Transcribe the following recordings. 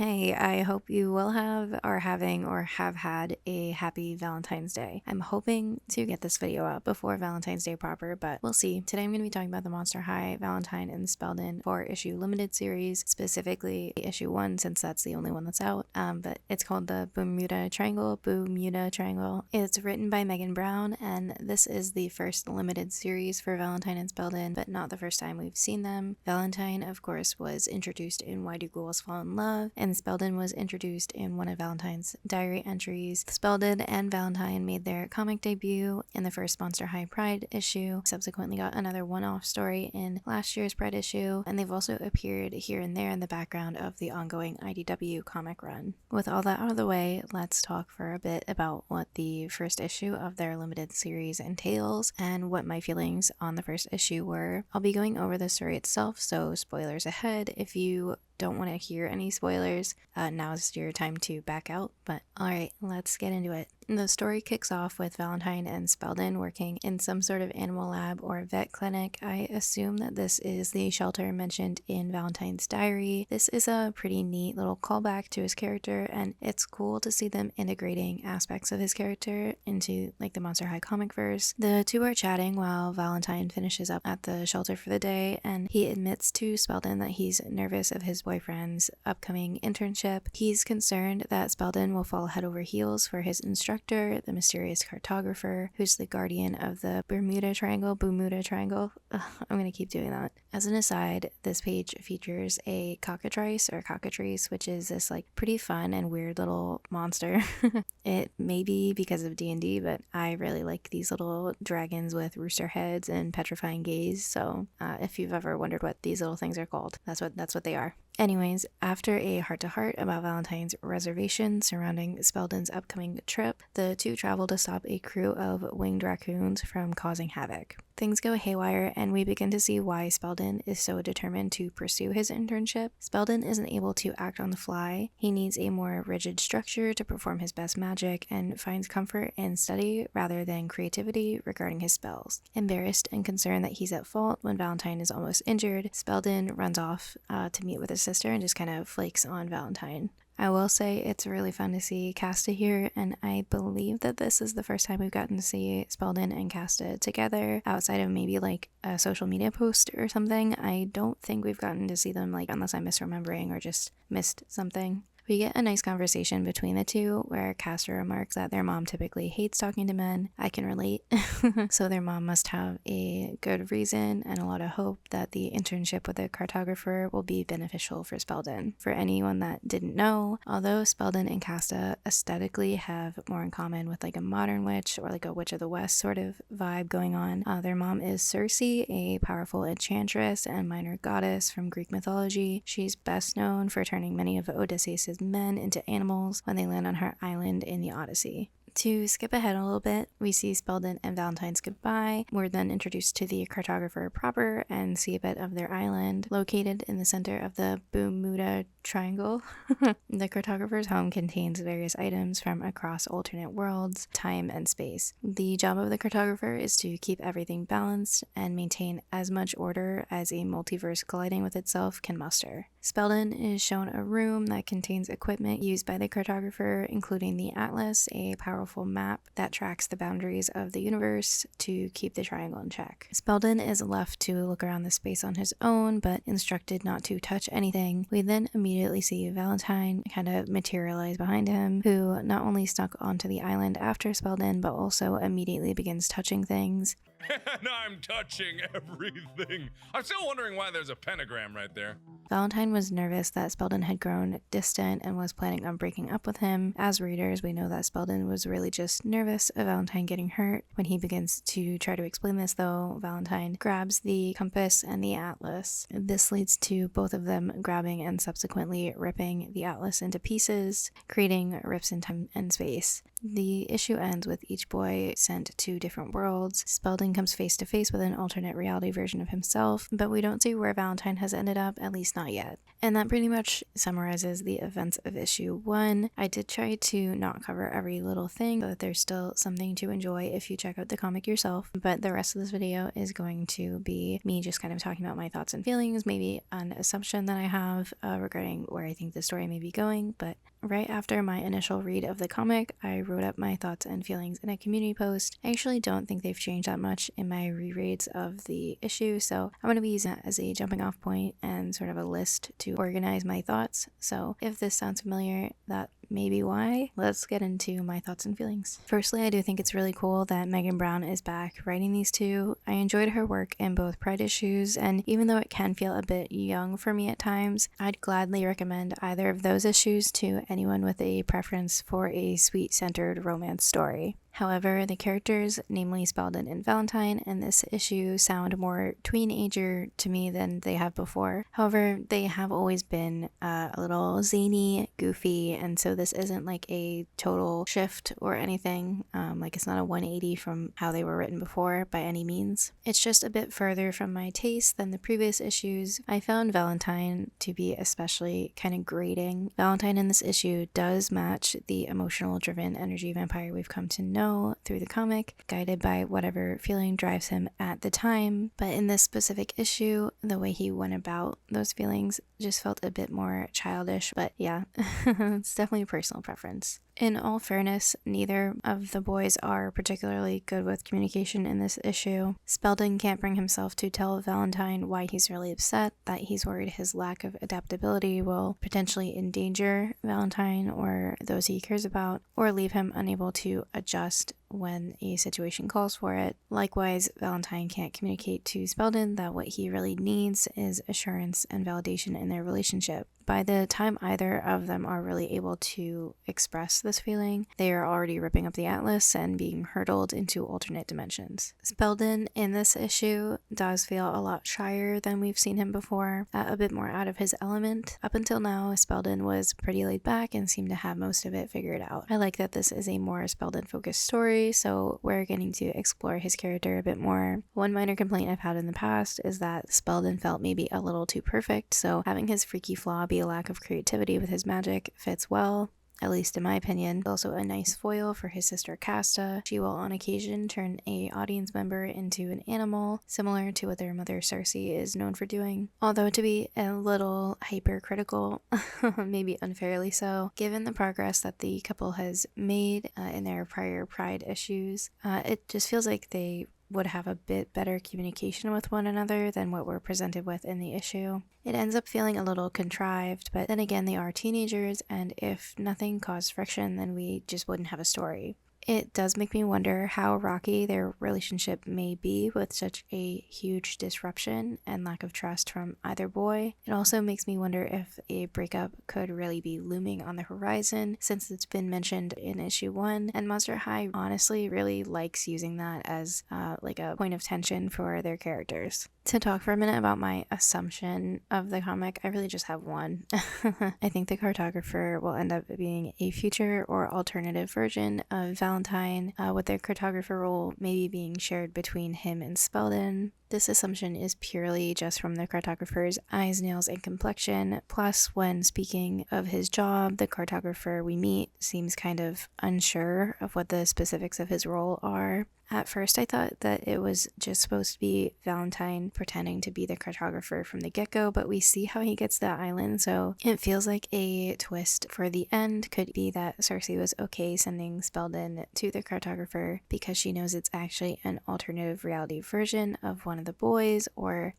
Hey, I hope you will have, are having, or have had a happy Valentine's Day. I'm hoping to get this video up before Valentine's Day proper, but we'll see. Today I'm going to be talking about the Monster High Valentine and Spelldon 4-issue limited series, specifically issue 1 since that's the only one that's out. But it's called the Boomuda Triangle. It's written by Megan Brown, and this is the first limited series for Valentine and Spelldon, but not the first time we've seen them. Valentine, of course, was introduced in Why Do Ghouls Fall in Love, and Spelldon was introduced in one of Valentine's diary entries. Spelldon and Valentine made their comic debut in the first Monster High Pride issue, subsequently got another one-off story in last year's Pride issue, and they've also appeared here and there in the background of the ongoing IDW comic run. With all that out of the way, let's talk for a bit about what the first issue of their limited series entails and what my feelings on the first issue were. I'll be going over the story itself, so spoilers ahead. If you don't want to hear any spoilers, now's your time to back out. But alright, let's get into it. The story kicks off with Valentine and Spelldon working in some sort of animal lab or vet clinic. I assume that this is the shelter mentioned in Valentine's diary. This is a pretty neat little callback to his character, and it's cool to see them integrating aspects of his character into like the Monster High comic verse. The two are chatting while Valentine finishes up at the shelter for the day, and he admits to Spelldon that he's nervous of his boyfriend's upcoming internship. He's concerned that Spelldon will fall head over heels for his instructor, the mysterious cartographer, who's the guardian of the Boomuda Triangle. Ugh, I'm gonna keep doing that. As an aside, this page features a cockatrice, which is this like pretty fun and weird little monster. It may be because of D&D, but I really like these little dragons with rooster heads and petrifying gaze. So if you've ever wondered what these little things are called, that's what they are. Anyways, after a heart-to-heart about Valentine's reservation surrounding Spelldon's upcoming trip, the two travel to stop a crew of winged raccoons from causing havoc. Things go haywire, and we begin to see why Spelldon is so determined to pursue his internship. Spelldon isn't able to act on the fly. He needs a more rigid structure to perform his best magic, and finds comfort in study rather than creativity regarding his spells. Embarrassed and concerned that he's at fault when Valentine is almost injured, Spelldon runs off to meet with his sister and just kind of flakes on Valentine. I will say it's really fun to see Casta here, and I believe that this is the first time we've gotten to see Spelldon and Casta together outside of maybe like a social media post or something. I don't think we've gotten to see them, like, unless I'm misremembering or just missed something. We get a nice conversation between the two where Casta remarks that their mom typically hates talking to men. I can relate. So their mom must have a good reason and a lot of hope that the internship with the cartographer will be beneficial for Spelldon. For anyone that didn't know, although Spelldon and Casta aesthetically have more in common with like a modern witch or like a Witch of the West sort of vibe going on, their mom is Circe, a powerful enchantress and minor goddess from Greek mythology. She's best known for turning many of Odysseus' men into animals when they land on her island in the Odyssey. To skip ahead a little bit, we see Spelldon and Valentine's goodbye. We're then introduced to the cartographer proper and see a bit of their island, located in the center of the Boomuda Triangle. The cartographer's home contains various items from across alternate worlds, time, and space. The job of the cartographer is to keep everything balanced and maintain as much order as a multiverse colliding with itself can muster. Spelldon is shown a room that contains equipment used by the cartographer, including the Atlas, a powerful map that tracks the boundaries of the universe to keep the triangle in check. Spelldon is left to look around the space on his own, but instructed not to touch anything. We then immediately see Valentine kind of materialize behind him, who not only snuck onto the island after Spelldon, but also immediately begins touching things. And I'm touching everything. I'm still wondering why there's a pentagram right there. Valentine was nervous that Spelldon had grown distant and was planning on breaking up with him. As readers, we know that Spelldon was really just nervous of Valentine getting hurt. When he begins to try to explain this, though, Valentine grabs the compass and the atlas. This leads to both of them grabbing and subsequently ripping the atlas into pieces, creating rips in time and space. The issue ends with each boy sent to different worlds. Spelldon Spelldon comes face to face with an alternate reality version of himself, but we don't see where Valentine has ended up, at least not yet. And that pretty much summarizes the events of issue 1. I did try to not cover every little thing, but there's still something to enjoy if you check out the comic yourself. But the rest of this video is going to be me just kind of talking about my thoughts and feelings, maybe an assumption that I have regarding where I think the story may be going. But right after my initial read of the comic, I wrote up my thoughts and feelings in a community post. I actually don't think they've changed that much in my rereads of the issue, so I'm going to be using that as a jumping off point and sort of a list to organize my thoughts. So if this sounds familiar, that may be why. Let's get into my thoughts and feelings. Firstly, I do think it's really cool that Megan Brown is back writing these two. I enjoyed her work in both Pride issues, and even though it can feel a bit young for me at times, I'd gladly recommend either of those issues to anyone with a preference for a sweet-centered romance story. However, the characters, namely Spelldon and Valentine, in this issue sound more tween-ager to me than they have before. However, they have always been a little zany, goofy, and so this isn't like a total shift or anything. Like it's not a 180 from how they were written before by any means. It's just a bit further from my taste than the previous issues. I found Valentine to be especially kind of grating. Valentine in this issue does match the emotional-driven energy vampire we've come to know through the comic, guided by whatever feeling drives him at the time. But in this specific issue, the way he went about those feelings just felt a bit more childish. But yeah, it's definitely a personal preference. In all fairness, neither of the boys are particularly good with communication in this issue. Spelldon can't bring himself to tell Valentine why he's really upset, that he's worried his lack of adaptability will potentially endanger Valentine or those he cares about, or leave him unable to adjust when a situation calls for it. Likewise, Valentine can't communicate to Spelldon that what he really needs is assurance and validation in their relationship. By the time either of them are really able to express this feeling, they are already ripping up the Atlas and being hurtled into alternate dimensions. Spelldon in this issue does feel a lot shyer than we've seen him before, a bit more out of his element. Up until now, Spelldon was pretty laid back and seemed to have most of it figured out. I like that this is a more Spelldon-focused story, so we're getting to explore his character a bit more. One minor complaint I've had in the past is that Spelldon felt maybe a little too perfect, so having his freaky flaw be a lack of creativity with his magic fits well, at least in my opinion. Also a nice foil for his sister Casta. She will on occasion turn a audience member into an animal, similar to what their mother Cersei is known for doing. Although to be a little hypercritical, maybe unfairly so, given the progress that the couple has made in their prior Pride issues, it just feels like they would have a bit better communication with one another than what we're presented with in the issue. It ends up feeling a little contrived, but then again, they are teenagers, and if nothing caused friction, then we just wouldn't have a story. It does make me wonder how rocky their relationship may be with such a huge disruption and lack of trust from either boy. It also makes me wonder if a breakup could really be looming on the horizon, since it's been mentioned in issue 1, and Monster High honestly really likes using that as like a point of tension for their characters. To talk for a minute about my assumption of the comic, I really just have one. I think the cartographer will end up being a future or alternative version of Valentine, with their cartographer role maybe being shared between him and Spelldon. This assumption is purely just from the cartographer's eyes, nails, and complexion. Plus, when speaking of his job, the cartographer we meet seems kind of unsure of what the specifics of his role are. At first, I thought that it was just supposed to be Valentine pretending to be the cartographer from the get-go, but we see how he gets to the island, so it feels like a twist for the end could be that Cersei was okay sending Spelldon to the cartographer because she knows it's actually an alternative reality version of one of the boys, or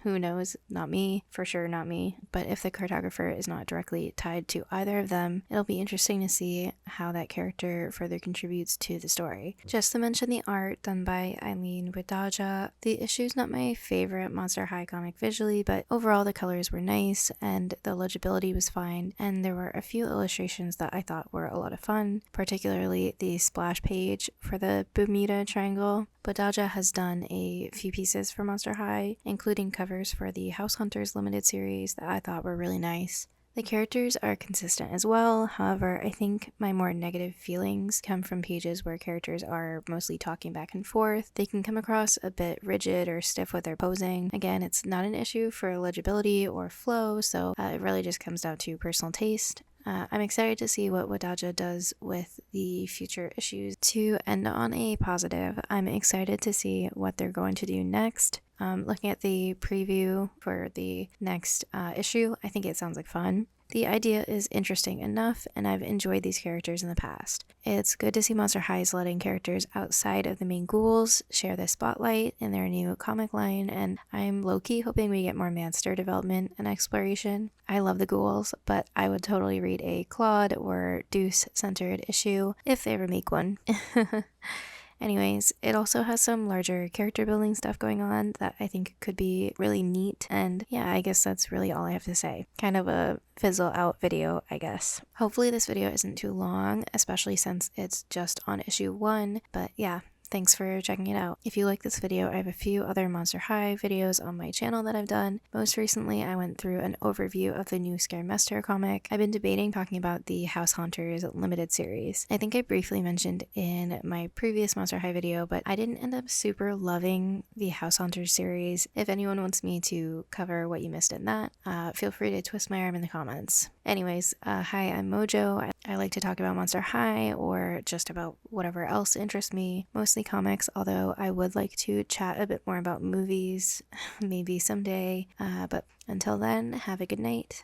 who knows, not me, for sure not me. But if the cartographer is not directly tied to either of them, it'll be interesting to see how that character further contributes to the story. Just to mention the art done by Eileen Widjaja. The issue's not my favorite Monster High comic visually, but overall the colors were nice and the legibility was fine, and there were a few illustrations that I thought were a lot of fun, particularly the splash page for the Boomuda triangle. Widjaja has done a few pieces for Monster High, including covers for the House Hunters limited series that I thought were really nice. The characters are consistent as well, however, I think my more negative feelings come from pages where characters are mostly talking back and forth. They can come across a bit rigid or stiff with their posing. Again, it's not an issue for legibility or flow, so it really just comes down to personal taste. I'm excited to see what Widjaja does with the future issues. To end on a positive, I'm excited to see what they're going to do next. Looking at the preview for the next issue, I think it sounds like fun. The idea is interesting enough, and I've enjoyed these characters in the past. It's good to see Monster High is letting characters outside of the main ghouls share the spotlight in their new comic line, and I'm low-key hoping we get more Manster development and exploration. I love the ghouls, but I would totally read a Claude or Deuce-centered issue if they ever make one. Anyways, it also has some larger character building stuff going on that I think could be really neat, and yeah, I guess that's really all I have to say. Kind of a fizzle out video, I guess. Hopefully this video isn't too long, especially since it's just on issue 1, but yeah. Thanks for checking it out. If you like this video, I have a few other Monster High videos on my channel that I've done. Most recently, I went through an overview of the new Scaremester comic. I've been debating talking about the House Haunters limited series. I think I briefly mentioned in my previous Monster High video, but I didn't end up super loving the House Haunters series. If anyone wants me to cover what you missed in that, feel free to twist my arm in the comments. Anyways, hi, I'm Mojo. I like to talk about Monster High or just about whatever else interests me, mostly comics, although I would like to chat a bit more about movies maybe someday. But until then, have a good night.